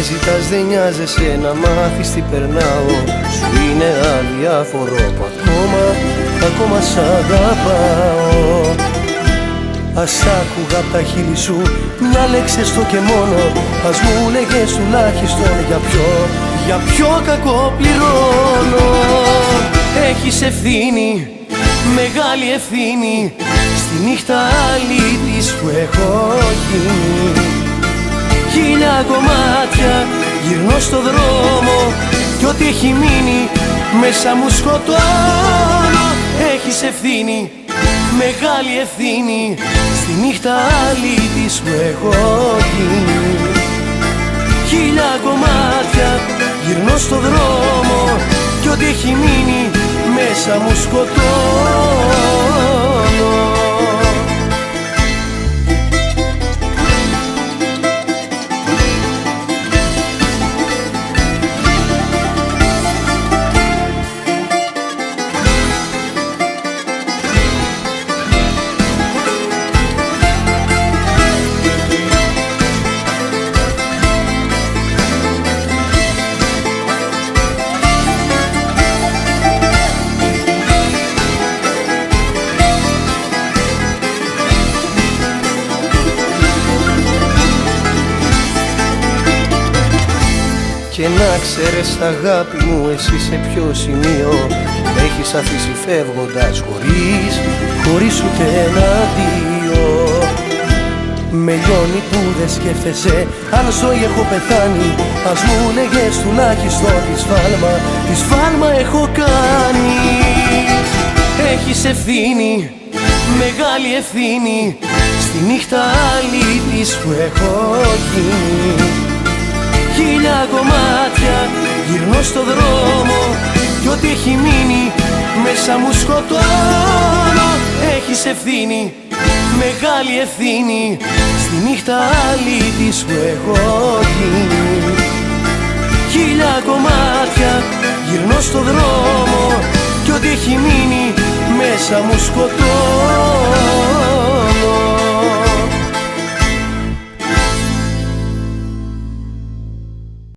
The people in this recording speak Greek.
ζητάς δεν νοιάζεσαι να μάθεις τι περνάω. Σου είναι αδιάφορο που ακόμα σ' αγαπάω. Ας άκουγα απ' τα χείλη σου μια λέξη έστω και μόνο. Ας μου λέγες τουλάχιστον για ποιο κακό πληρώνω. Έχεις ευθύνη, μεγάλη ευθύνη, στη νύχτα αλήτης που έχω γίνει. Χίλια κομμάτια γυρνώ στο δρόμο κι ό,τι έχει μείνει μέσα μου σκοτώνω. Έχεις ευθύνη, μεγάλη ευθύνη, στη νύχτα αλήτης που έχω γίνει. Χίλια κομμάτια γυρνώ στο δρόμο κι ό,τι έχει μείνει μέσα μου σκοτώνω. Και να ξέρεις αγάπη μου, εσύ σε ποιο σημείο έχεις αφήσει φεύγοντας χωρίς ούτε ένα αντίο. Με λιώνει που δεν σκέφτεσαι αν ζωή έχω πεθάνει. Ας μου λέγες τουλάχιστον τι σφάλμα έχω κάνει. Έχεις ευθύνη, μεγάλη ευθύνη, στη νύχτα αλήτης που έχω γίνει. Χίλια κομμάτια γυρνώ στο δρόμο κι ό,τι έχει μείνει μέσα μου σκοτώνω. Έχεις ευθύνη, μεγάλη ευθύνη, στη νύχτα αλήτης που έχω γίνει. Χίλια κομμάτια γυρνώ στο δρόμο κι ό,τι έχει μείνει μέσα μου σκοτώνω.